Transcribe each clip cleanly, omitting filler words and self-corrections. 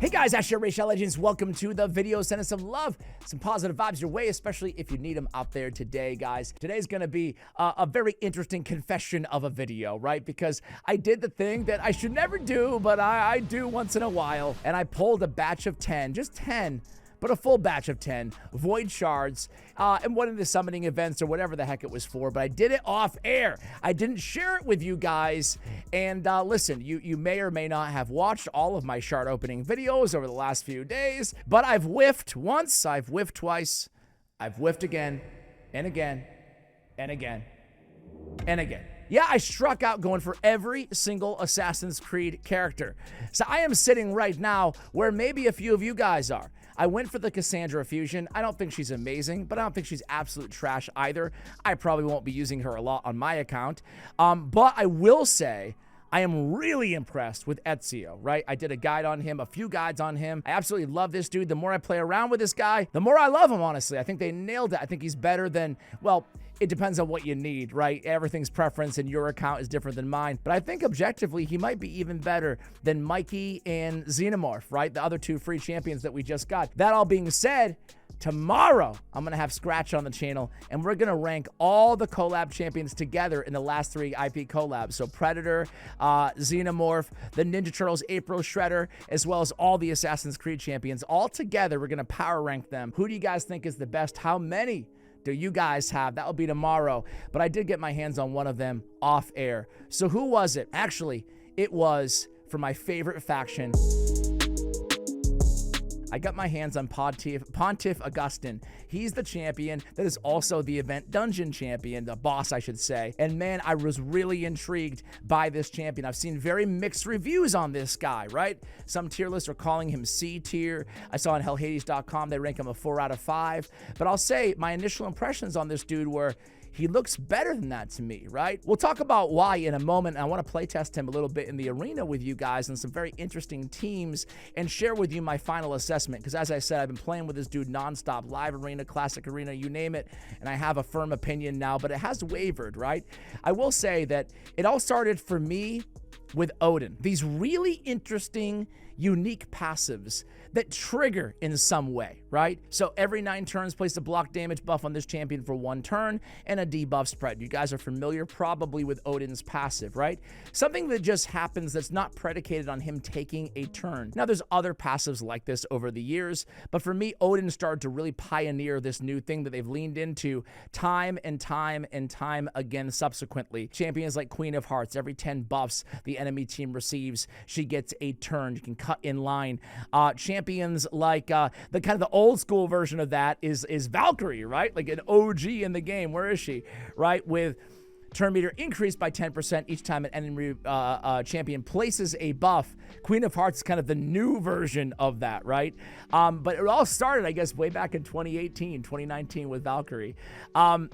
Hey guys, Ash Racial Legends. Welcome to the video. Send us some love, some positive vibes your way, especially if you need them out there today, guys. Today's going to be a very interesting confession of a video, right? Because I did the thing that I should never do, but I do once in a while. And I pulled a batch of 10, just 10, but a full batch of 10 void shards and one of the summoning events or whatever the heck it was for, but I did it off air. I didn't share it with you guys. And listen, you may or may not have watched all of my shard opening videos over the last few days, but I've whiffed once, I've whiffed twice, I've whiffed again and again and again and again. Yeah, I struck out going for every single Assassin's Creed character. So I am sitting right now where maybe a few of you guys are. I went for the Cassandra fusion. I don't think she's amazing, but I don't think she's absolute trash either. I probably won't be using her a lot on my account. But I will say, I am really impressed with Ezio, right? I did a guide on him, a few guides on him. I absolutely love this dude. The more I play around with this guy, the more I love him, honestly. I think they nailed it. I think he's better than, well, it depends on what you need, right? Everything's preference and your account is different than mine. But I think objectively, he might be even better than Mikey and Xenomorph, right? The other two free champions that we just got. That all being said, tomorrow, I'm going to have Scratch on the channel, and we're going to rank all the collab champions together in the last 3 IP collabs. So Predator, Xenomorph, the Ninja Turtles, April Shredder, as well as all the Assassin's Creed champions. All together, we're going to power rank them. Who do you guys think is the best? How many do you guys have? That will be tomorrow. But I did get my hands on one of them off air. So who was it? Actually, it was for my favorite faction. I got my hands on Pontiff Augustin. He's the champion that is also the event dungeon champion, the boss, I should say. And man, I was really intrigued by this champion. I've seen very mixed reviews on this guy, right? Some tier lists are calling him C tier. I saw on hellhades.com they rank him a 4 out of 5. But I'll say my initial impressions on this dude were, he looks better than that to me, right? We'll talk about why in a moment. I want to play test him a little bit in the arena with you guys and some very interesting teams and share with you my final assessment. Because as I said, I've been playing with this dude nonstop, live arena, classic arena, you name it. And I have a firm opinion now, but it has wavered, right? I will say that it all started for me with Odin. These really interesting, unique passives that trigger in some way, right? So every 9 turns, place a block damage buff on this champion for 1 turn and a debuff spread. You guys are familiar probably with Odin's passive, right? Something that just happens that's not predicated on him taking a turn. Now, there's other passives like this over the years, but for me, Odin started to really pioneer this new thing that they've leaned into time and time and time again subsequently. Champions like Queen of Hearts, every 10 buffs the enemy team receives, she gets a turn. You can cut in line. Champions like the kind of the old school version of that is Valkyrie, right? Like an OG in the game. Where is she? Right? With turn meter increased by 10% each time an enemy champion places a buff. Queen of Hearts is kind of the new version of that, right? But it all started, I guess, way back in 2018, 2019 with Valkyrie.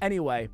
Anyway,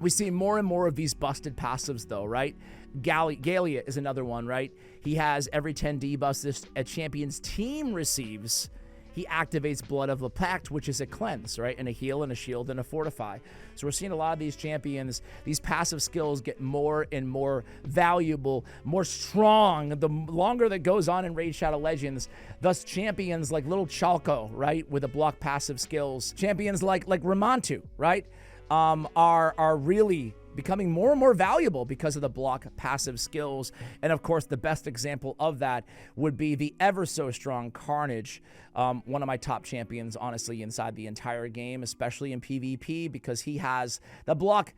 we see more and more of these busted passives though, right? Gallia is another one, right? He has every 10 debuffs this a champion's team receives. He activates Blood of the Pact, which is a cleanse, right? And a heal and a shield and a fortify. So we're seeing a lot of these champions, these passive skills get more and more valuable, more strong, the longer that goes on in Raid Shadow Legends. Thus champions like Little Chalco, right? With the block passive skills. Champions like Ramantu, right? Are really becoming more and more valuable because of the block passive skills. And of course, the best example of that would be the ever so strong Carnage, one of my top champions, honestly, inside the entire game, especially in PvP, because he has the block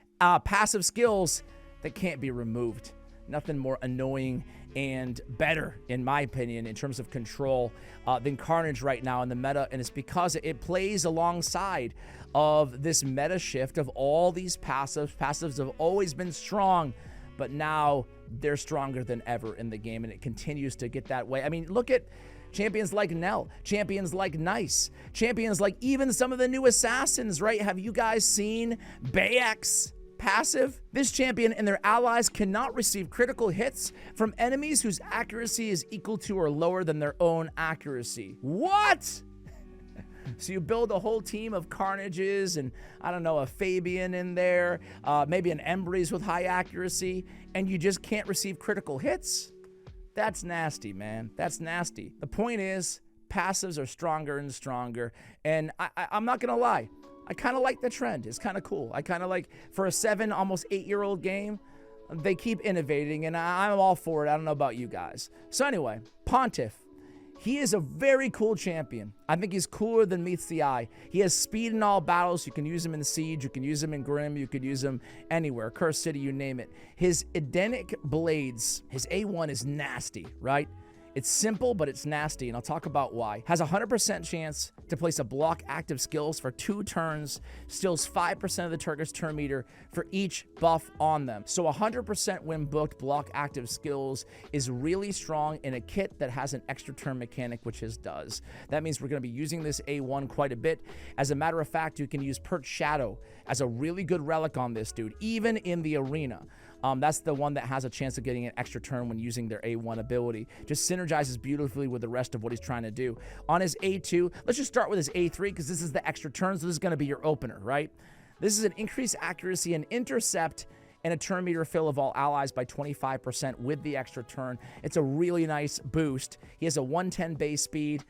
passive skills that can't be removed. Nothing more annoying and better, in my opinion, in terms of control than Carnage right now in the meta. And it's because it plays alongside of this meta shift of all these passives. Passives have always been strong, but now they're stronger than ever in the game, and it continues to get that way. I mean, look at champions like Nell, champions like Nice, champions like even some of the new assassins, right? Have you guys seen Bayek's passive? This champion and their allies cannot receive critical hits from enemies whose accuracy is equal to or lower than their own accuracy. What? So you build a whole team of Carnages and, I don't know, a Fabian in there, maybe an Embry's with high accuracy, and you just can't receive critical hits? That's nasty, man. That's nasty. The point is, passives are stronger and stronger, and I'm not gonna lie, I kind of like the trend. It's kind of cool. I kind of like, for a 7, almost 8-year-old game, they keep innovating, and I'm all for it. I don't know about you guys. So anyway, Pontiff. He is a very cool champion. I think he's cooler than meets the eye. He has speed in all battles. You can use him in Siege. You can use him in Grim. You could use him anywhere. Curse City, you name it. His Edenic Blades, his A1 is nasty, right? It's simple, but it's nasty, and I'll talk about why. Has a 100% chance to place a block active skills for 2 turns, steals 5% of the target's turn meter for each buff on them. So 100% when booked block active skills is really strong in a kit that has an extra turn mechanic, which his does. That means we're going to be using this A1 quite a bit. As a matter of fact, you can use Perch Shadow as a really good relic on this dude, even in the arena. That's the one that has a chance of getting an extra turn when using their A1 ability. Just synergizes beautifully with the rest of what he's trying to do. On his A2, let's just start with his A3 because this is the extra turn, so this is going to be your opener, right? This is an increased accuracy and intercept and a turn meter fill of all allies by 25% with the extra turn. It's a really nice boost. He has a 110 base speed.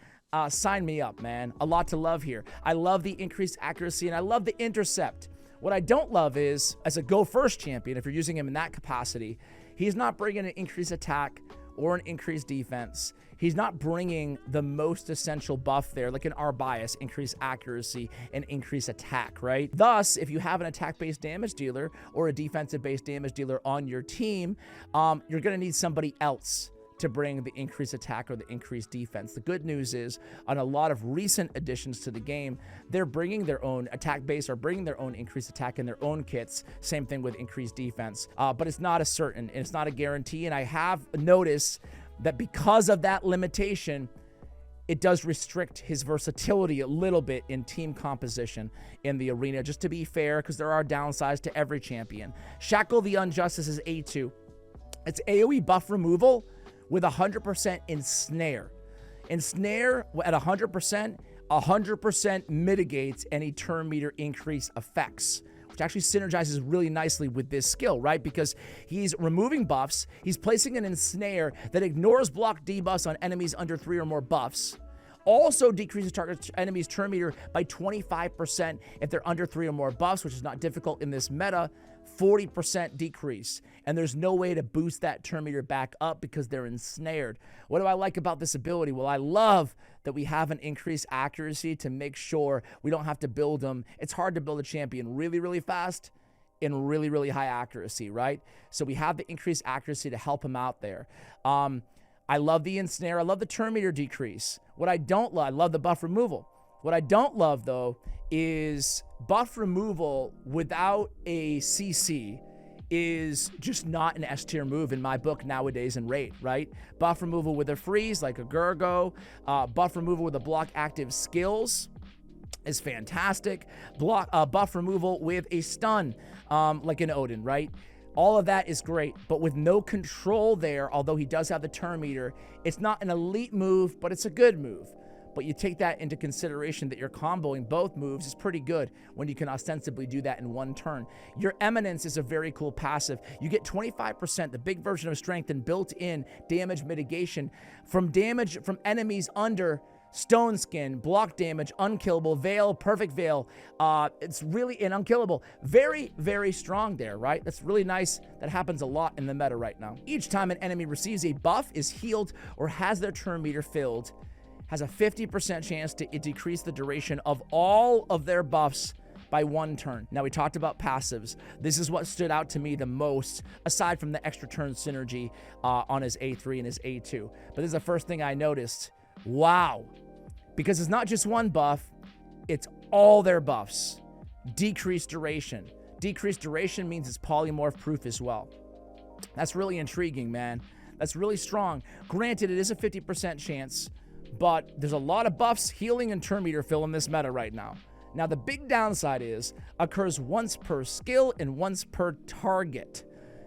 Sign me up, man. A lot to love here. I love the increased accuracy, and I love the intercept. What I don't love is, as a go-first champion, if you're using him in that capacity, he's not bringing an increased attack or an increased defense. He's not bringing the most essential buff there, like an R bias, increased accuracy, and increased attack, right? Thus, if you have an attack-based damage dealer or a defensive-based damage dealer on your team, you're going to need somebody else to bring the increased attack or the increased defense. The good news is, on a lot of recent additions to the game, they're bringing their own attack base or bringing their own increased attack in their own kits. Same thing with increased defense. But it's not a certain, and it's not a guarantee. And I have noticed that because of that limitation, it does restrict his versatility a little bit in team composition in the arena, just to be fair, because there are downsides to every champion. Shackle the Unjustice is A2. It's AoE buff removal with 100% ensnare. Ensnare at 100% mitigates any turn meter increase effects, which actually synergizes really nicely with this skill, right? Because he's removing buffs, he's placing an ensnare that ignores block debuffs on enemies under 3 or more buffs, also decreases target enemy's turn meter by 25% if they're under 3 or more buffs, which is not difficult in this meta. 40% decrease, and there's no way to boost that turn meter back up because they're ensnared. What do I like about this ability? Well, I love that we have an increased accuracy to make sure we don't have to build them. It's hard to build a champion really, really fast in really, really high accuracy, right? So we have the increased accuracy to help him out there. I love the ensnare. I love the turn meter decrease. What I don't love, I love the buff removal. What I don't love, though, is buff removal without a CC is just not an S tier move in my book nowadays in Raid, right? Buff removal with a freeze like a Gurgo, buff removal with a block active skills is fantastic. Buff removal with a stun like an Odin, right? All of that is great, but with no control there, although he does have the turn meter, it's not an elite move, but it's a good move. But you take that into consideration that you're comboing both moves is pretty good when you can ostensibly do that in one turn. Your Eminence is a very cool passive. You get 25%, the big version of strength, and built-in damage mitigation from damage from enemies under Stone Skin, block damage, unkillable, veil, perfect veil. It's really an unkillable. Very, very strong there, right? That's really nice. That happens a lot in the meta right now. Each time an enemy receives a buff, is healed, or has their turn meter filled, has a 50% chance to decrease the duration of all of their buffs by 1 turn. Now, we talked about passives. This is what stood out to me the most, aside from the extra turn synergy on his A3 and his A2. But this is the first thing I noticed. Wow. Because it's not just one buff, it's all their buffs. Decreased duration. Decreased duration means it's polymorph proof as well. That's really intriguing, man. That's really strong. Granted, it is a 50% chance, but there's a lot of buffs, healing, and turn meter fill in this meta right now. Now, the big downside is occurs once per skill and once per target,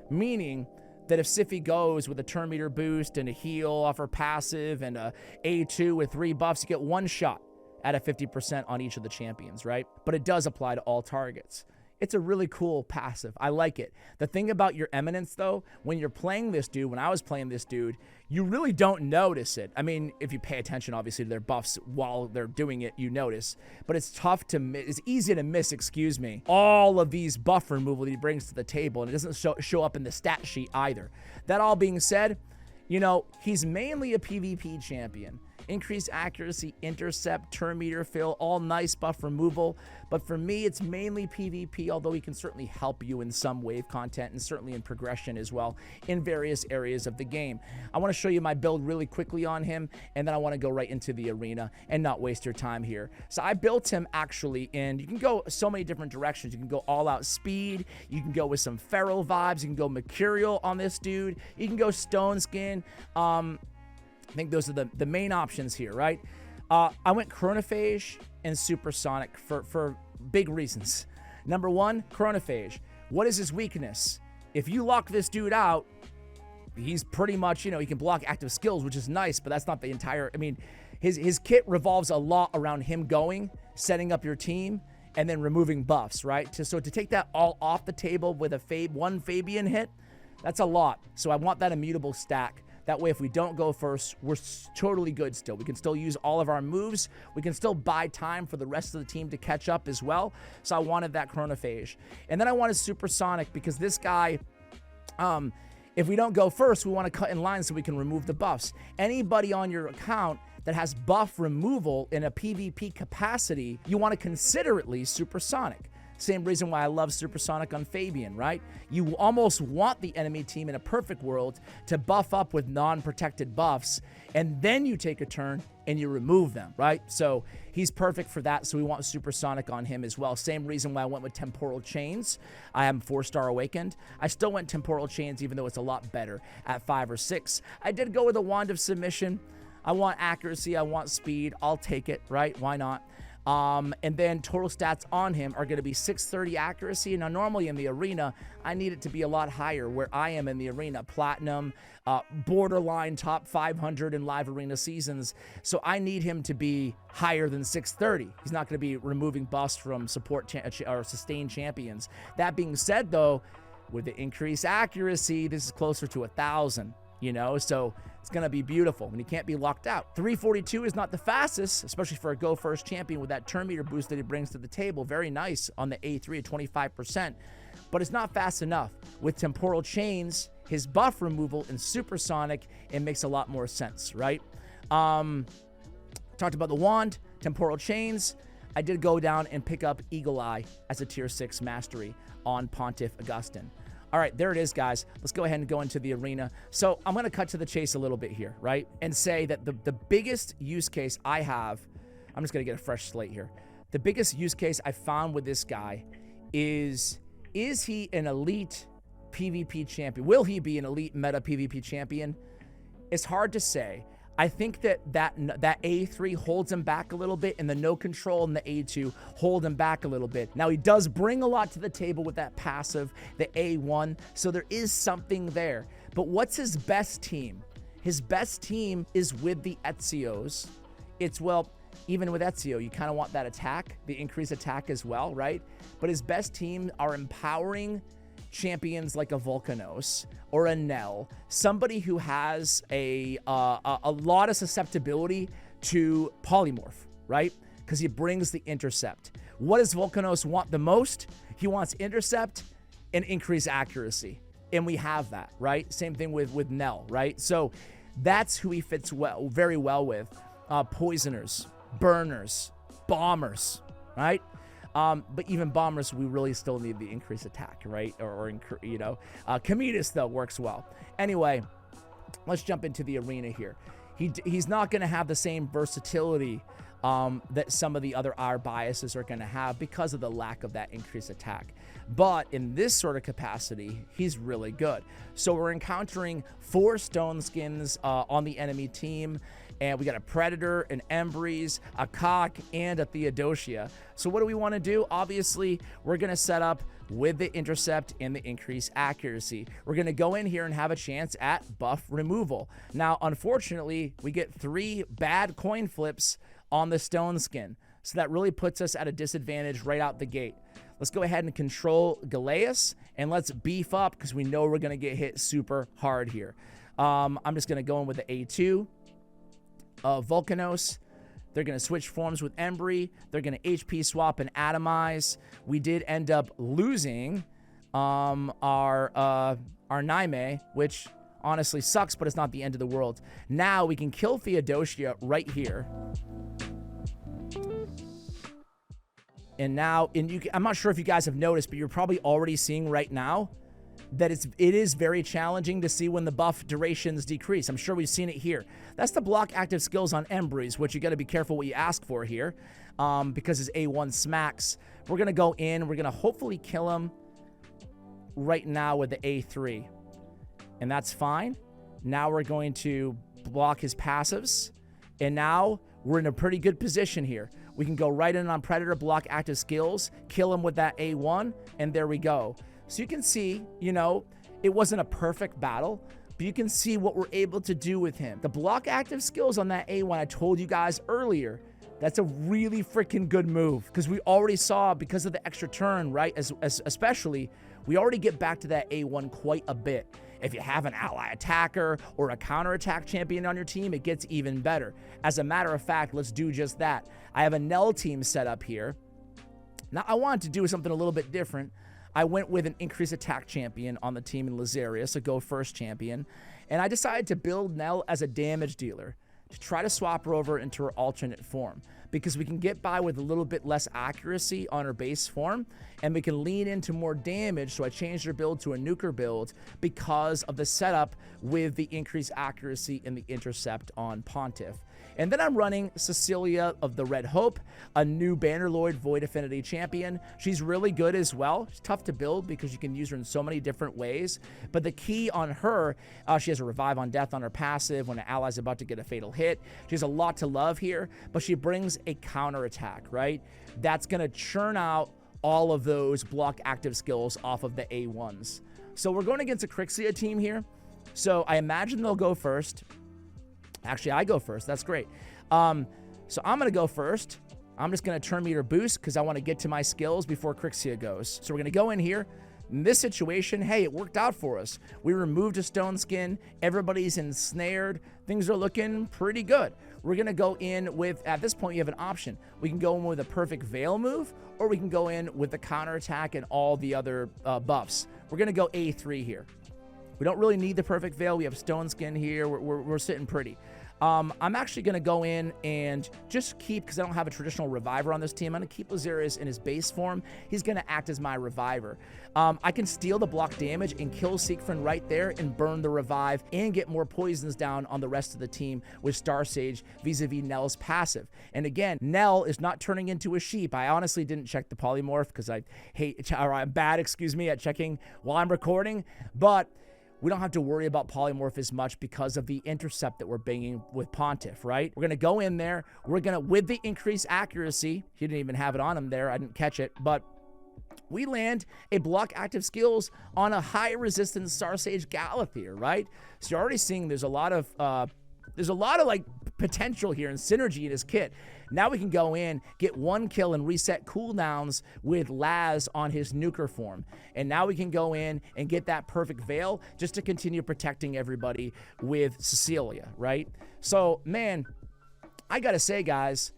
meaning that if Siffy goes with a turn meter boost and a heal off her passive and a A2 with 3 buffs, you get 1 shot at a 50% on each of the champions, right? But it does apply to all targets. It's a really cool passive. I like it. The thing about your Eminence, though, when you're playing this dude, when I was playing this dude, you really don't notice it. I mean, if you pay attention, obviously, to their buffs while they're doing it, you notice. But it's tough to miss. It's easy to miss, excuse me, all of these buff removal that he brings to the table. And it doesn't show up in the stat sheet either. That all being said, you know, he's mainly a PvP champion. Increased accuracy, intercept, turn meter fill, all nice buff removal. But for me, it's mainly PvP, although he can certainly help you in some wave content and certainly in progression as well in various areas of the game. I want to show you my build really quickly on him, and then I want to go right into the arena and not waste your time here. So I built him actually, and you can go so many different directions. You can go all out speed. You can go with some feral vibes. You can go mercurial on this dude. You can go stone skin. I think those are the main options here, right? I went chronophage and supersonic for big reasons. Number one, chronophage. What is his weakness? If you lock this dude out, he's pretty much, you know, he can block active skills, which is nice, but that's not the entire, I mean, his kit revolves a lot around him going, setting up your team, and then removing buffs, right? So to take that all off the table with one Fabian hit, that's a lot. So I want that immutable stack. That way, if we don't go first, we're totally good still. We can still use all of our moves. We can still buy time for the rest of the team to catch up as well. So I wanted that chronophage. And then I wanted supersonic because this guy, if we don't go first, we want to cut in line so we can remove the buffs. Anybody on your account that has buff removal in a PvP capacity, you want to consider at least supersonic. Same reason why I love supersonic on Fabian, right? You almost want the enemy team in a perfect world to buff up with non-protected buffs, and then you take a turn and you remove them, right? So he's perfect for that, so we want supersonic on him as well. Same reason why I went with temporal chains. I am 4-star awakened. I still went temporal chains even though it's a lot better at 5 or 6. I did go with a wand of submission. I want accuracy, I want speed. I'll take it, right? Why not? And then total stats on him are going to be 630 accuracy. Now, normally in the arena, I need it to be a lot higher where I am in the arena. Platinum, borderline top 500 in live arena seasons. So I need him to be higher than 630. He's not going to be removing buffs from support or sustained champions. That being said, though, with the increased accuracy, this is closer to 1,000. You know, so it's going to be beautiful when he can't be locked out. 342 is not the fastest, especially for a go first champion with that turn meter boost that he brings to the table. Very nice on the A3 at 25%, but it's not fast enough. With temporal chains, his buff removal, and supersonic, it makes a lot more sense, right? Talked about the wand, temporal chains. I did go down and pick up Eagle Eye as a tier 6 mastery on Pontiff Augustin. All right, there it is, guys. Let's go ahead and go into the arena. So I'm going to cut to the chase a little bit here, right? And say that the biggest use case I have, I'm just going to get a fresh slate here. The biggest use case I found with this guy is he an elite PvP champion? Will he be an elite meta PvP champion? It's hard to say. I think that A3 holds him back a little bit, and the no control and the A2 hold him back a little bit. Now, he does bring a lot to the table with that passive, the A1, so there is something there. But what's his best team? His best team is with the Ezio's. It's, well, even with Ezio, you kind of want that attack, the increased attack as well, right? But his best team are empowering champions like a Volcanos or a Nell, somebody who has a lot of susceptibility to polymorph, right? Because he brings the intercept. What does Volcanos want the most? He wants intercept and increased accuracy, and we have that, right? Same thing with Nell, right? So that's who he fits very well with. Poisoners, burners, bombers, right? But even bombers, we really still need the increased attack, right? You know, Cometus, though, works well. Anyway, let's jump into the arena here. He's not going to have the same versatility that some of the other R biases are going to have because of the lack of that increased attack. But in this sort of capacity, he's really good. So we're encountering 4 stone skins on the enemy team. And we got a Predator, an Embreeze, a Cock, and a Theodosia. So what do we want to do? Obviously, we're going to set up with the intercept and the increased accuracy. We're going to go in here and have a chance at buff removal. Now, unfortunately, we get 3 bad coin flips on the stone skin. So that really puts us at a disadvantage right out the gate. Let's go ahead and control Galeas, and let's beef up because we know we're going to get hit super hard here. I'm just going to go in with the A2 of Volcanos. They're going to switch forms with Embry. They're going to HP swap and atomize. We did end up losing our Naime, which honestly sucks, but it's not the end of the world. Now we can kill Theodosia right here. And now, I'm not sure if you guys have noticed, but you're probably already seeing right now that it is very challenging to see when the buff durations decrease. I'm sure we've seen it here. That's the block active skills on Embry's, which you got to be careful what you ask for here, because his A1 smacks. We're going to go in. We're going to hopefully kill him right now with the A3. And that's fine. Now we're going to block his passives. And now we're in a pretty good position here. We can go right in on Predator, block active skills, kill him with that A1, and there we go. So you can see, you know, it wasn't a perfect battle, but you can see what we're able to do with him. The block active skills on that A1, I told you guys earlier, that's a really freaking good move because we already saw, because of the extra turn, right, especially, we already get back to that A1 quite a bit. If you have an ally attacker or a counterattack champion on your team, it gets even better. As a matter of fact, let's do just that. I have a Nell team set up here. Now, I wanted to do something a little bit different. I went with an increased attack champion on the team in Lazarius, a go first champion, and I decided to build Nell as a damage dealer to try to swap her over into her alternate form, because we can get by with a little bit less accuracy on her base form, and we can lean into more damage. So I changed her build to a nuker build because of the setup with the increased accuracy and the intercept on Pontiff. And then I'm running Cecilia of the Red Hope, a new Bannerlord Void Affinity champion. She's really good as well. She's tough to build because you can use her in so many different ways. But the key on her, she has a Revive on Death on her passive when an ally's about to get a fatal hit. She has a lot to love here, but she brings a counterattack, right? That's going to churn out all of those block active skills off of the A1s. So we're going against a Crixia team here. So I imagine they'll go first. Actually, I go first. That's great. So I'm going to go first. I'm just going to turn meter boost because I want to get to my skills before Crixia goes. So we're going to go in here. In this situation, hey, it worked out for us. We removed a stone skin. Everybody's ensnared. Things are looking pretty good. We're going to go in with, at this point, you have an option. We can go in with a perfect Veil move, or we can go in with the counterattack and all the other buffs. We're going to go A3 here. We don't really need the perfect Veil. We have stone skin here. We're sitting pretty. I'm actually going to go in and just keep, because I don't have a traditional reviver on this team, I'm going to keep Lazarius in his base form. He's going to act as my reviver. I can steal the block damage and kill Siegfried right there and burn the revive and get more poisons down on the rest of the team with Star Sage vis-a-vis Nell's passive. And again, Nell is not turning into a sheep. I honestly didn't check the polymorph because I'm bad, at checking while I'm recording, but we don't have to worry about polymorph as much because of the intercept that we're banging with Pontiff, right? We're going to go in there. We're going to, with the increased accuracy, he didn't even have it on him there. I didn't catch it, but we land a block active skills on a high resistance Star Sage Galathir, right? So you're already seeing there's a lot of like potential here and synergy in his kit. Now we can go in, get one kill and reset cooldowns with Laz on his nuker form. And now we can go in and get that perfect Veil just to continue protecting everybody with Cecilia, right? So, man, I gotta say, guys,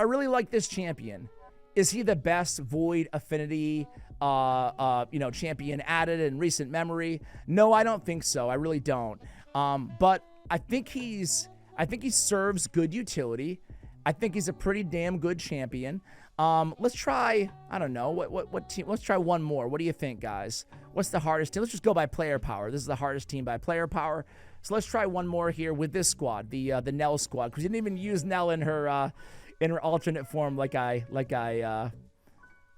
I really like this champion. Is he the best Void Affinity champion added in recent memory? No, I don't think so. I really don't. But I think he serves good utility. I think he's a pretty damn good champion. Let's try, I don't know, what team? Let's try one more. What do you think, guys? What's the hardest team? Let's just go by player power. This is the hardest team by player power. So let's try one more here with this squad, the Nell squad, because you didn't even use Nell in her alternate form like I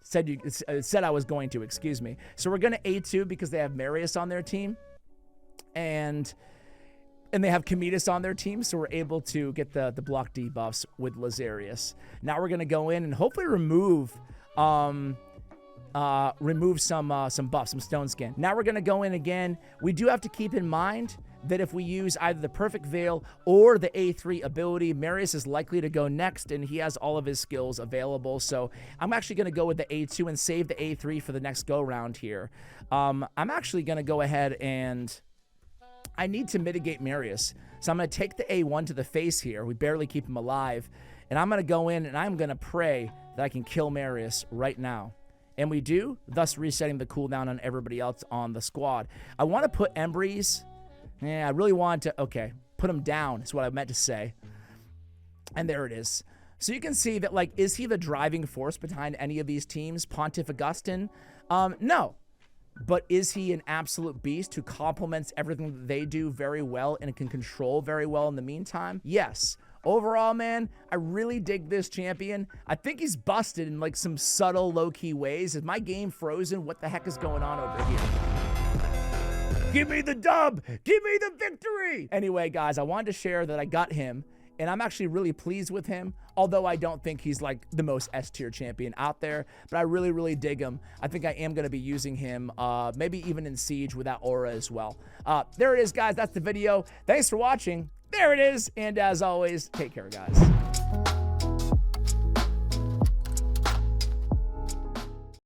said I was going to. Excuse me. So we're gonna A2 because they have Marius on their team, and they have Cometus on their team, so we're able to get the block debuffs with Lazarius. Now we're gonna go in and hopefully remove some buffs, some stone skin. Now we're gonna go in again. We do have to keep in mind that if we use either the Perfect Veil or the A3 ability, Marius is likely to go next, and he has all of his skills available. So I'm actually going to go with the A2 and save the A3 for the next go-round here. I'm actually going to go ahead and I need to mitigate Marius. So I'm going to take the A1 to the face here. We barely keep him alive. And I'm going to go in and I'm going to pray that I can kill Marius right now. And we do, thus resetting the cooldown on everybody else on the squad. I want to put Embreeze. Yeah, I really want to, okay, put him down is what I meant to say. And there it is. So you can see that, like, is he the driving force behind any of these teams? Pontiff, Augustin? No. But is he an absolute beast who complements everything that they do very well and can control very well in the meantime? Yes. Overall, man, I really dig this champion. I think he's busted in like some subtle, low-key ways. Is my game frozen? What the heck is going on over here? Give me the dub! Give me the victory! Anyway, guys, I wanted to share that I got him, and I'm actually really pleased with him, although I don't think he's like the most S-tier champion out there, but I really, really dig him. I think I am going to be using him, maybe even in Siege with that aura as well. There it is, guys. That's the video. Thanks for watching. There it is. And as always, take care, guys.